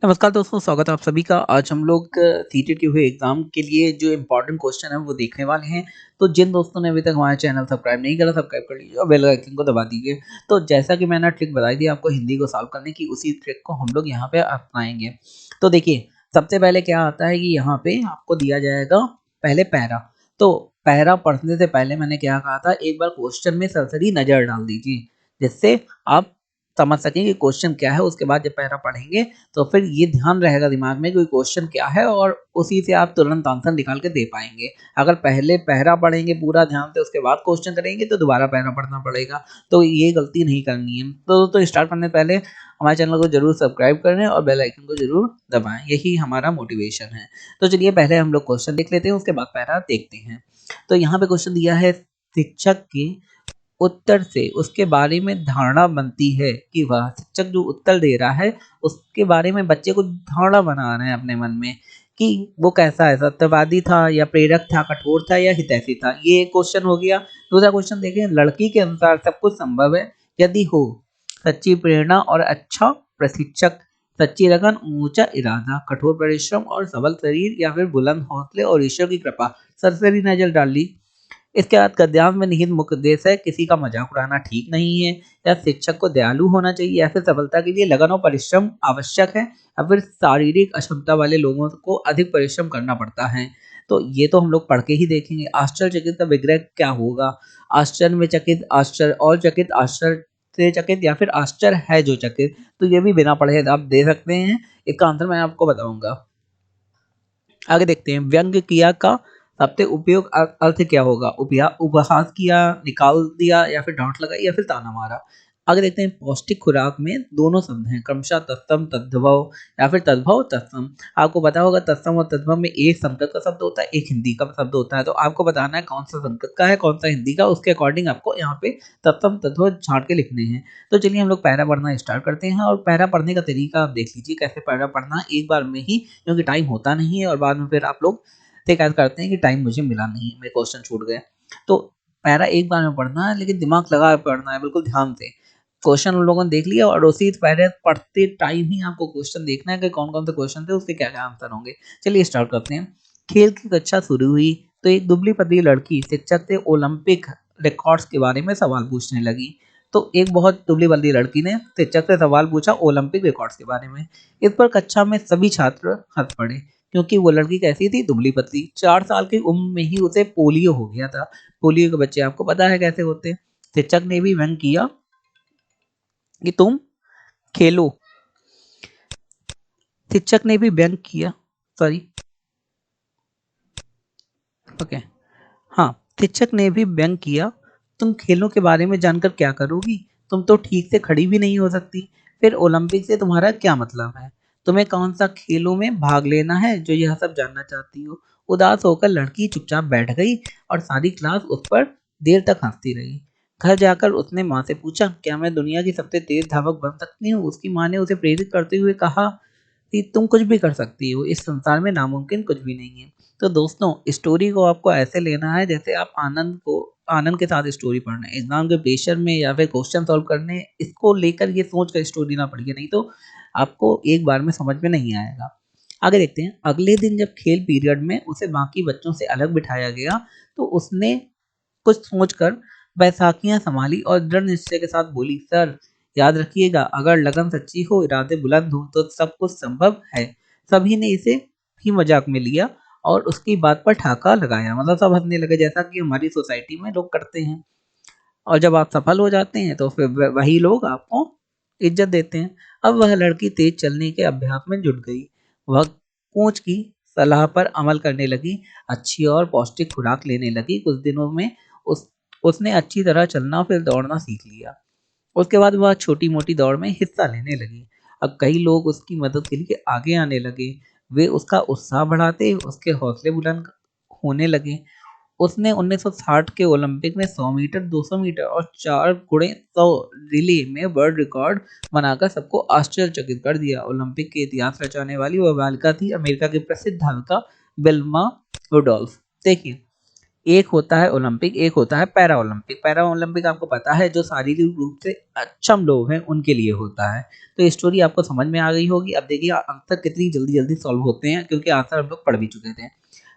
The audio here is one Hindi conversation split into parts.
नमस्कार दोस्तों, स्वागत है आप सभी का। आज हम लोग सीटेट के हुए एग्ज़ाम के लिए जो इम्पोर्टेंट क्वेश्चन है वो देखने वाले हैं। तो जिन दोस्तों ने अभी तक हमारा चैनल सब्सक्राइब नहीं करा, सब्सक्राइब कर लीजिए और बेल आइकन को दबा दीजिए। तो जैसा कि मैंने ट्रिक बताई थी आपको हिंदी को सॉल्व करने की, उसी ट्रिक को हम लोग यहाँ पे अपनाएँगे। तो देखिए, सबसे पहले क्या आता है कि यहाँ पे आपको दिया जाएगा पहले पैरा। तो पैरा पढ़ने से पहले मैंने क्या कहा था, एक बार क्वेश्चन में सरसरी नज़र डाल दीजिए, जिससे आप समझ सकें कि क्वेश्चन क्या है। उसके बाद जब पैरा पढ़ेंगे तो फिर ये ध्यान रहेगा दिमाग में कोई क्वेश्चन क्या है और उसी से आप तुरंत आंसर निकाल के दे पाएंगे। अगर पहले पहरा पढ़ेंगे पूरा ध्यान से, उसके बाद क्वेश्चन करेंगे तो दोबारा पहरा पढ़ना पड़ेगा। तो ये गलती नहीं करनी है। तो स्टार्ट करने से पहले हमारे चैनल को जरूर सब्सक्राइब करें और बेल आइकन को जरूर दबाएं, यही हमारा मोटिवेशन है। तो चलिए पहले हम लोग क्वेश्चन देख लेते हैं, उसके बाद पैरा देखते हैं। तो यहाँ पे क्वेश्चन दिया है, शिक्षक के उत्तर से उसके बारे में धारणा बनती है कि वह शिक्षक जो उत्तर दे रहा है उसके बारे में बच्चे को धारणा बना रहे हैं अपने मन में कि वो कैसा है, सत्यवादी था या प्रेरक था, कठोर था या हितैषी था। ये एक क्वेश्चन हो गया। दूसरा क्वेश्चन देखें, लड़की के अनुसार सब कुछ संभव है यदि हो सच्ची प्रेरणा और अच्छा प्रशिक्षक, सच्ची लगन, ऊंचा इरादा, कठोर परिश्रम और सबल शरीर, या फिर बुलंद हौसले और ईश्वर की कृपा। सरसरी नजर डाली। इसके बाद गद्यांश में निहित मुख्य उद्देश्य है, किसी का मजाक उड़ाना ठीक नहीं है, या शिक्षक को दयालु होना चाहिए, या फिर सफलता के लिए लगन और परिश्रम आवश्यक है, या फिर शारीरिक अक्षमता वाले लोगों को अधिक परिश्रम करना पड़ता है। तो ये तो हम लोग पढ़ के ही देखेंगे। आश्चर्यचकित का विग्रह क्या होगा? आश्चर्य में चकित, आश्चर्य और चकित, आश्चर्य से चकित, या फिर आश्चर्य है जो चकित। तो ये भी बिना पढ़े आप दे सकते हैं। इसका आंसर मैं आपको बताऊंगा। आगे देखते हैं, व्यंग्य क्रिया का सबसे उपयोग अर्थ क्या होगा? उपहास किया, निकाल दिया, या फिर डांट लगाई, या फिर ताना मारा। आगे देखते हैं, पौष्टिक खुराक में दोनों शब्द हैं, क्रमशः तत्सम तद्भव या फिर तद्भव तत्सम। आपको पता होगा तत्सम और तद्भव में एक संस्कृत का शब्द होता है, एक हिंदी का शब्द होता है। तो आपको बताना है कौन सा संस्कृत का है, कौन सा हिंदी का। उसके अकॉर्डिंग आपको यहाँ पे तत्सम तद्भव छांट के लिखने हैं। तो चलिए हम लोग पैरा पढ़ना स्टार्ट करते हैं। और पैरा पढ़ने का तरीका आप देख लीजिए, कैसे पैरा पढ़ना है एक बार में ही, क्योंकि टाइम होता नहीं है और बाद में फिर आप लोग शिकायत करते हैं कि टाइम मुझे मिला नहीं, मेरे क्वेश्चन छूट गए। तो पैरा एक बार में पढ़ना है, लेकिन दिमाग लगा के पढ़ना है, बिल्कुल ध्यान से। क्वेश्चन उन लोगों ने देख लिया और उसी पैरा पढ़ते टाइम ही आपको क्वेश्चन देखना है कि कौन कौन से क्वेश्चन थे, उसके क्या क्या आंसर होंगे। चलिए स्टार्ट करते हैं। खेल की कक्षा शुरू हुई तो एक दुबली पतली लड़की शिक्षक से ओलंपिक रिकॉर्ड्स के बारे में सवाल पूछने लगी। तो एक बहुत दुबली पतली लड़की ने शिक्षक से सवाल पूछा ओलंपिक रिकॉर्ड्स के बारे में। इस पर कक्षा में सभी छात्र हंस पड़े, क्योंकि वो लड़की कैसी थी? दुबली पतली। 4 साल की उम्र में ही उसे पोलियो हो गया था। पोलियो के बच्चे आपको पता है कैसे होते हैं। शिक्षक ने भी व्यंग किया कि तुम खेलो। शिक्षक ने भी व्यंग किया, सॉरी, ओके, हाँ, शिक्षक ने भी व्यंग किया, तुम खेलों के बारे में जानकर क्या करोगी? तुम तो ठीक से खड़ी भी नहीं हो सकती। फिर ओलंपिक से तुम्हारा क्या मतलब है? तुम्हें कौन सा खेलों में भाग लेना है जो यह सब जानना चाहती हो? उदास होकर लड़की चुपचाप बैठ गई और सारी क्लास उस पर देर तक हंसती रही। घर जाकर उसने माँ से पूछा, क्या मैं दुनिया की सबसे तेज धावक बन सकती हूँ? उसकी माँ ने उसे प्रेरित करते हुए कहा कि तुम कुछ भी कर सकती हो, इस संसार में नामुमकिन कुछ भी नहीं है। तो दोस्तों, स्टोरी को आपको ऐसे लेना है जैसे आप आनंद के साथ स्टोरी पढ़ना है। एग्जाम के प्रेशर में या फिर क्वेश्चन सॉल्व करने, इसको लेकर ये सोच कर स्टोरी ना पढ़िए, नहीं तो आपको एक बार में समझ में नहीं आएगा। आगे देखते हैं। अगले दिन जब खेल पीरियड में उसे बाकी बच्चों से अलग बिठाया गया तो उसने कुछ सोचकर बैसाखियां संभाली और दृढ़ निश्चय के साथ बोली, सर, याद रखिएगा, अगर लगन सच्ची हो, इरादे बुलंद हो तो सब कुछ संभव है। सभी ने इसे भी मजाक में लिया और उसकी बात पर ठाका लगाया। मतलब सब हंसने लगे, जैसा कि हमारी सोसाइटी में लोग करते हैं। और जब आप सफल हो जाते हैं तो फिर वही लोग आपको इज्जत देते हैं। अब वह लड़की तेज चलने के अभ्यास में जुट गई। वह कोच की सलाह पर अमल करने लगी, अच्छी और पौष्टिक खुराक लेने लगी। कुछ दिनों में उस उसने अच्छी तरह चलना फिर दौड़ना सीख लिया। उसके बाद वह छोटी मोटी दौड़ में हिस्सा लेने लगी। अब कई लोग उसकी मदद के लिए आगे आने लगे। वे उसका उत्साह बढ़ाते, उसके हौसले बुलंद होने लगे। उसने 1960 के ओलंपिक में 100 मीटर, 200 मीटर और 4 गुणे 100 रिले में वर्ल्ड रिकॉर्ड बनाकर सबको आश्चर्यचकित कर दिया। ओलंपिक के इतिहास रचाने वाली वह बालिका थी अमेरिका की प्रसिद्ध धाविका विल्मा रुडोल्फ। देखिए, एक होता है ओलंपिक, एक होता है पैरा ओलंपिक। पैरा ओलंपिक आपको पता है जो शारीरिक रूप से अक्षम लोग हैं उनके लिए होता है। तो ये स्टोरी आपको समझ में आ गई होगी। अब देखिए आंसर कितनी जल्दी जल्दी सॉल्व होते हैं, क्योंकि आंसर हम लोग पढ़ भी चुके थे।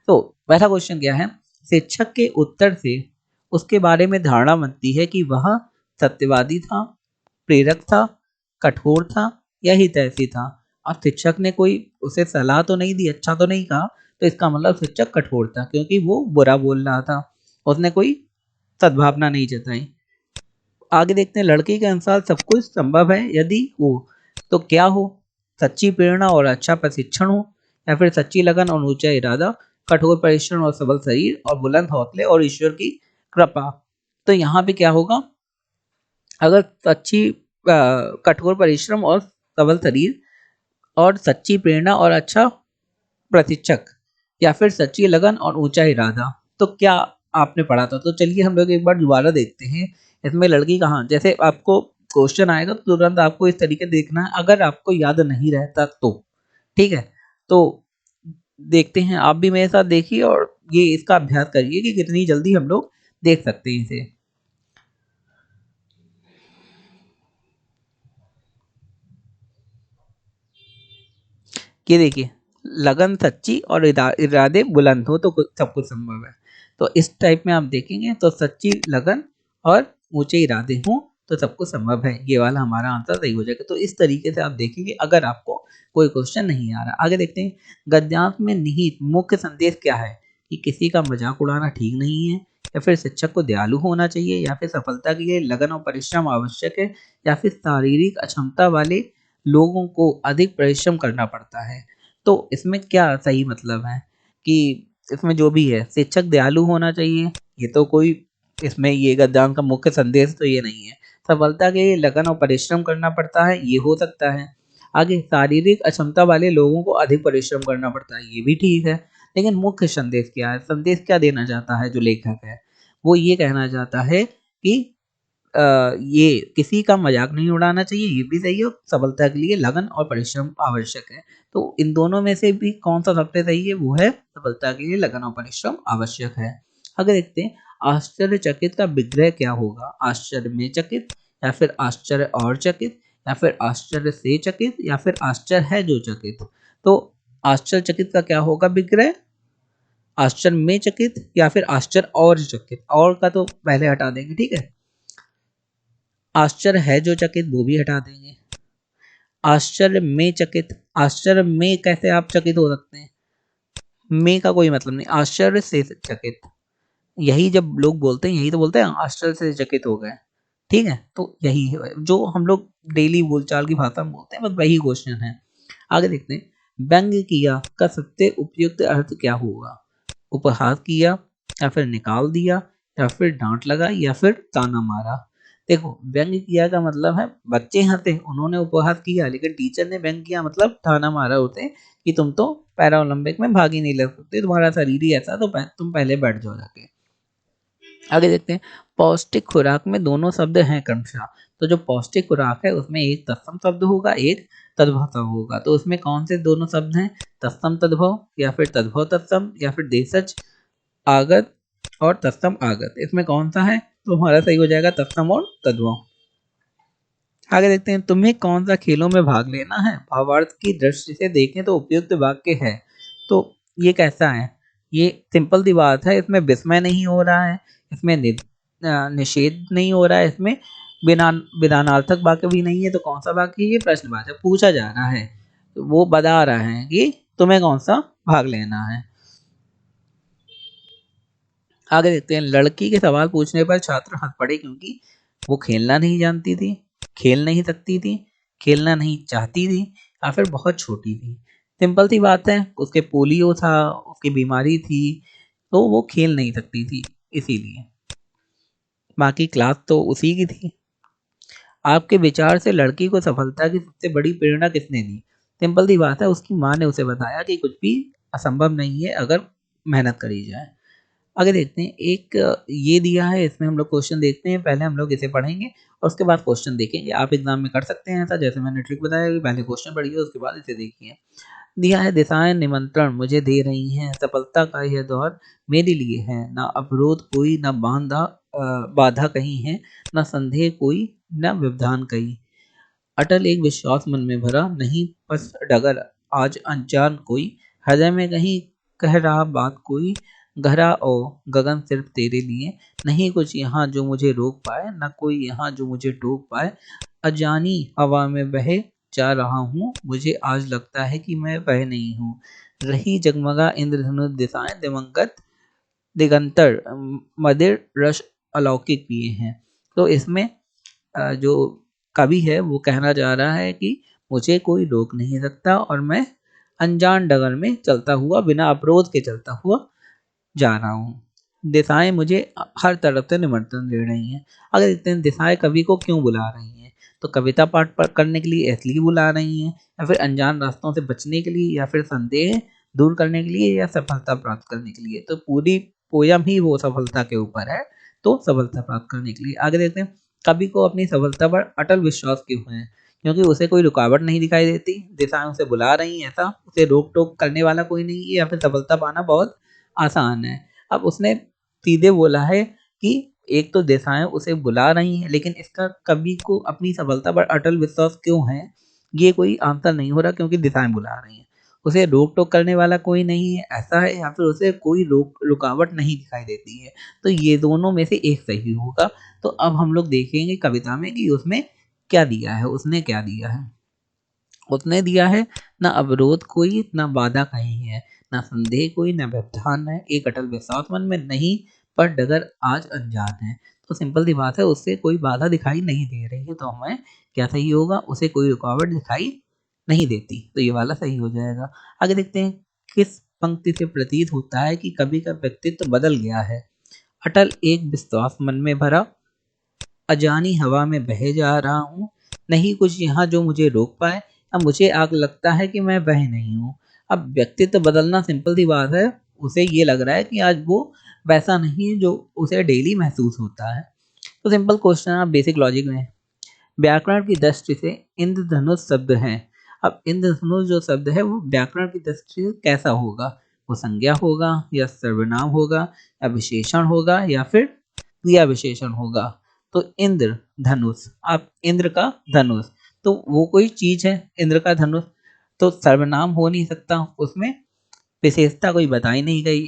तो पहला क्वेश्चन क्या है, शिक्षक के उत्तर से उसके बारे में धारणा बनती है कि वह सत्यवादी था, प्रेरक था, कठोर था या हितैषी था। अब शिक्षक ने कोई उसे सलाह तो नहीं दी, अच्छा तो नहीं कहा, तो इसका मतलब शिक्षक कठोर था, क्योंकि वो बुरा बोल रहा था, उसने कोई सद्भावना नहीं जताई। आगे देखते हैं, लड़के के अनुसार सब कुछ संभव है यदि हो, तो क्या हो? सच्ची प्रेरणा और अच्छा प्रशिक्षण हो, या फिर सच्ची लगन और ऊंचा इरादा, कठोर परिश्रम और सबल शरीर, और बुलंद हौसले और ईश्वर की कृपा। तो यहाँ पे क्या होगा, अगर कठोर परिश्रम और सबल शरीर, और सच्ची प्रेरणा और अच्छा प्रशिक्षक, या फिर सच्ची लगन और ऊंचा इरादा, तो क्या आपने पढ़ा था? तो चलिए हम लोग एक बार दोबारा देखते हैं। इसमें लड़की कहाँ, जैसे आपको क्वेश्चन आएगा तो तुरंत आपको इस तरीके देखना है, अगर आपको याद नहीं रहता तो। ठीक है, तो देखते हैं, आप भी मेरे साथ देखिए और ये इसका अभ्यास करिए कि कितनी जल्दी हम लोग देख सकते हैं इसे। ये देखिए, लगन सच्ची और इरादे बुलंद हो तो सब कुछ संभव है। तो इस टाइप में आप देखेंगे तो सच्ची लगन और ऊंचे इरादे हों तो सब कुछ संभव है, ये वाला हमारा आंसर सही हो जाएगा। तो इस तरीके से आप देखेंगे अगर आपको कोई क्वेश्चन नहीं आ रहा। आगे देखते हैं, गद्यांश में निहित मुख्य संदेश क्या है? कि किसी का मजाक उड़ाना ठीक नहीं है, या फिर शिक्षक को दयालु होना चाहिए, या फिर सफलता के लिए लगन और परिश्रम आवश्यक है, या फिर शारीरिक अक्षमता वाले लोगों को अधिक परिश्रम करना पड़ता है। तो इसमें क्या सही मतलब है कि इसमें जो भी है, शिक्षक दयालु होना चाहिए, ये तो कोई इसमें ये गद्दान का मुख्य संदेश तो ये नहीं है। सफलता के लिए लगन और परिश्रम करना पड़ता है, ये हो सकता है। आगे, शारीरिक अक्षमता वाले लोगों को अधिक परिश्रम करना पड़ता है, ये भी ठीक है। लेकिन मुख्य संदेश क्या है, संदेश क्या देना चाहता है जो लेखक है? वो ये कहना चाहता है कि ये किसी का मजाक नहीं उड़ाना चाहिए, ये भी सही है, और सफलता के लिए लगन और परिश्रम आवश्यक है। तो इन दोनों में से भी कौन सा सबसे सही है? वो है सफलता के लिए लगन और परिश्रम आवश्यक है। अगर देखते हैं, आश्चर्यचकित का विग्रह क्या होगा? आश्चर्य में चकित, या फिर आश्चर्य और चकित, या फिर आश्चर्य से चकित, या फिर आश्चर्य है जो चकित। तो आश्चर्यचकित का क्या होगा विग्रह? आश्चर्य में चकित या फिर आश्चर्य और चकित। और का तो पहले हटा देंगे, ठीक है। आश्चर्य है जो चकित वो भी हटा देंगे। आश्चर्य में चकित, आश्चर्य में कैसे आप चकित हो सकते हैं? में का कोई मतलब नहीं, आश्चर्य से चकित, यही जब लोग बोलते हैं यही तो बोलते हैं आश्चर्य से चकित हो गए। ठीक है, तो यही है जो हम लोग डेली बोलचाल की भाषा में बोलते हैं, बस वही क्वेश्चन है। आगे देखते हैं, व्यंग किया का सबसे उपयुक्त अर्थ क्या होगा? उपहास किया, या फिर निकाल दिया, या फिर डांट लगा, या फिर ताना मारा। देखो, व्यंग किया का मतलब है बच्चे हंसे, उन्होंने उपहास किया, लेकिन टीचर ने व्यंग किया मतलब ताना मारा होते कि तुम तो पैरा ओलंपिक में भाग ही नहीं ले सकते, तुम्हारा शरीर ही ऐसा, तो तुम पहले बैठ जाओ जाके। आगे देखते हैं, पौष्टिक खुराक में दोनों शब्द हैं क्रमशः। तो जो पौष्टिक खुराक है उसमें एक तत्सम शब्द होगा, एक तद्भव शब्द होगा। तो उसमें कौन से दोनों शब्द हैं? तत्सम तद्भव, या फिर तद्भव तत्सम, या फिर देशज आगत और तत्सम आगत। इसमें कौन सा है? तो हमारा सही हो जाएगा तत्सम और तद्भव। आगे देखते हैं, तुम्हें कौन सा खेलों में भाग लेना है? भावार्थ की दृष्टि से देखें तो उपयुक्त वाक्य है। तो ये कैसा है? ये सिंपल सी बात है, इसमें विस्मय नहीं हो रहा है, इसमें निषेध नहीं हो रहा है, इसमें बिना विधानार्थक वाक्य भी नहीं है। तो कौन सा वाक्य है? ये प्रश्नवाचक पूछा जा रहा है, तो वो बता रहा है कि तुम्हें कौन सा भाग लेना है। आगे देखते हैं, लड़की के सवाल पूछने पर छात्र हंस पड़े क्योंकि वो खेलना नहीं जानती थी, खेल नहीं सकती थी, खेलना नहीं चाहती थी, या फिर बहुत छोटी थी। सिंपल सी बात है, उसके पोलियो था, उसकी बीमारी थी, तो वो खेल नहीं सकती थी इसीलिए। बाकी क्लास तो उसी की थी। आपके विचार से लड़की को सफलता की सबसे बड़ी प्रेरणा किसने दी? सिंपल सी बात है, उसकी माँ ने उसे बताया कि कुछ भी असंभव नहीं है अगर मेहनत करी जाए। आगे देखते हैं एक ये दिया है, इसमें हम लोग क्वेश्चन देखते हैं। पहले हम लोग इसे पढ़ेंगे और उसके बाद क्वेश्चन देखेंगे। आप एग्जाम में कर सकते हैं ऐसा, जैसे मैंने ट्रिक बताया कि पहले क्वेश्चन पढ़िए उसके बाद इसे देखिए। दिया है दिशाएं निमंत्रण मुझे दे रही हैं, सफलता का यह दौर मेरे लिए है, ना अवरोध कोई ना बाधा कहीं है, ना संदेह कोई ना व्यवधान कहीं। अटल एक विश्वास मन में भरा, नहीं पस डगर आज अनजान कोई, हृदय में कहीं कह रहा बात कोई, गहरा ओ गगन सिर्फ तेरे लिए, नहीं कुछ यहाँ जो मुझे रोक पाए, न कोई यहाँ जो मुझे टोक पाए, अजानी हवा में बहे जा रहा हूँ, मुझे आज लगता है कि मैं वह नहीं हूँ, रही जगमगा इंद्रधनुष दिशाएं दिवंगत दिगंतर मदिर रस अलौकिक पिए हैं। तो इसमें जो कवि है वो कहना चाह रहा है कि मुझे कोई रोक नहीं सकता और मैं अनजान डगर में चलता हुआ बिना अवरोध के चलता हुआ जा रहा हूँ। दिशाएं मुझे हर तरफ से निमंत्रण दे रही हैं। अगर देखते हैं दिशाएं कवि को क्यों बुला रही हैं, तो कविता पाठ करने के लिए इसलिए बुला रही हैं, या फिर अनजान रास्तों से बचने के लिए, या फिर संदेह दूर करने के लिए, या सफलता प्राप्त करने के लिए। तो पूरी पोयम ही वो सफलता के ऊपर है, तो सफलता प्राप्त करने के लिए। आगे देखते हैं कवि को अपनी सफलता पर अटल विश्वास क्यों है, क्योंकि उसे कोई रुकावट नहीं दिखाई देती, दिशाएं उसे बुला रही हैं, ऐसा उसे रोक टोक करने वाला कोई नहीं है, या फिर सफलता पाना बहुत आसान है। अब उसने सीधे बोला है कि एक तो दिशाएं उसे बुला रही हैं, लेकिन इसका कवि को अपनी सफलता पर अटल विश्वास क्यों है, ये कोई आंसर नहीं हो रहा, क्योंकि दिशाएं बुला रही हैं। उसे रोक टोक करने वाला कोई नहीं है, ऐसा है, या फिर उसे कोई रुकावट नहीं दिखाई देती है। तो ये दोनों में से एक सही होगा। तो अब हम लोग देखेंगे कविता में कि उसमें क्या दिया है, उसने क्या दिया है। उसने दिया है ना अवरोध कोई ना बाधा कहीं है, ना संदेह कोई ना व्यवधान है, एक अटल विश्वास मन में नहीं पर डगर आज अनजान है। तो सिंपल सी बात है, उससे कोई बाधा दिखाई नहीं दे रही है, तो हमें क्या सही होगा, उसे कोई रुकावट दिखाई नहीं देती, तो ये वाला सही हो जाएगा। आगे देखते हैं किस पंक्ति से प्रतीत होता है कि कवि का व्यक्तित्व बदल गया है। अटल एक विश्वास मन में भरा, अजानी हवा में बहे जा रहा हूँ, नहीं कुछ यहाँ जो मुझे रोक पाए, अब मुझे आग लगता है कि मैं वह नहीं हूँ। अब व्यक्तित्व बदलना सिंपल सी बात है, उसे ये लग रहा है कि आज वो वैसा नहीं है जो उसे डेली महसूस होता है। तो सिंपल क्वेश्चन है, आप बेसिक लॉजिक में व्याकरण की दृष्टि से इंद्रधनुष शब्द है। अब इंद्रधनुष जो शब्द है वो व्याकरण की दृष्टि से कैसा होगा, वो संज्ञा होगा या सर्वनाम होगा या विशेषण होगा या फिर क्रिया विशेषण होगा। तो इंद्र धनुष, आप इंद्र का धनुष, तो वो कोई चीज है इंद्र का धनुष, तो सर्वनाम हो नहीं सकता, उसमें विशेषता कोई बताई नहीं गई।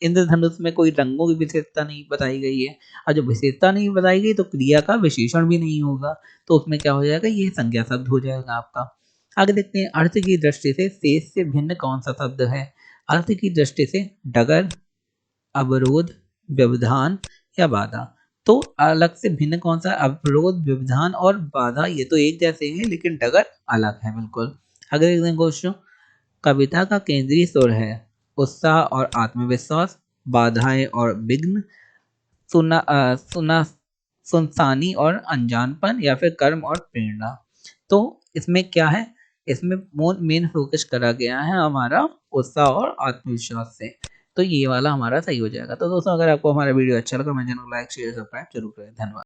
इंद्रधनुष में कोई रंगों की विशेषता नहीं बताई गई है, और जब विशेषता नहीं बताई गई तो क्रिया का विशेषण भी नहीं होगा, तो उसमें क्या हो जाएगा, ये संज्ञा शब्द हो जाएगा आपका। आगे देखते हैं अर्थ की दृष्टि से शेष से भिन्न कौन सा शब्द है। अर्थ की दृष्टि से डगर, अवरोध, व्यवधान या बाधा। तो अलग से भिन्न कौन सा, अवरोध व्यवधान और बाधा, ये तो एक जैसे हैं लेकिन डगर अलग है बिल्कुल। अगले एक क्वेश्चन, कविता का केंद्रीय सुर है उत्साह और आत्मविश्वास, बाधाएं और विघ्न, सुनसानी और अनजानपन, या फिर कर्म और प्रेरणा। तो इसमें क्या है, इसमें मेन फोकस करा गया है हमारा उत्साह और आत्मविश्वास से, तो ये वाला हमारा सही हो जाएगा। तो दोस्तों अगर आपको हमारा वीडियो अच्छा लगा, मेरे चैनल को लाइक शेयर सब्सक्राइब जरूर करें। धन्यवाद।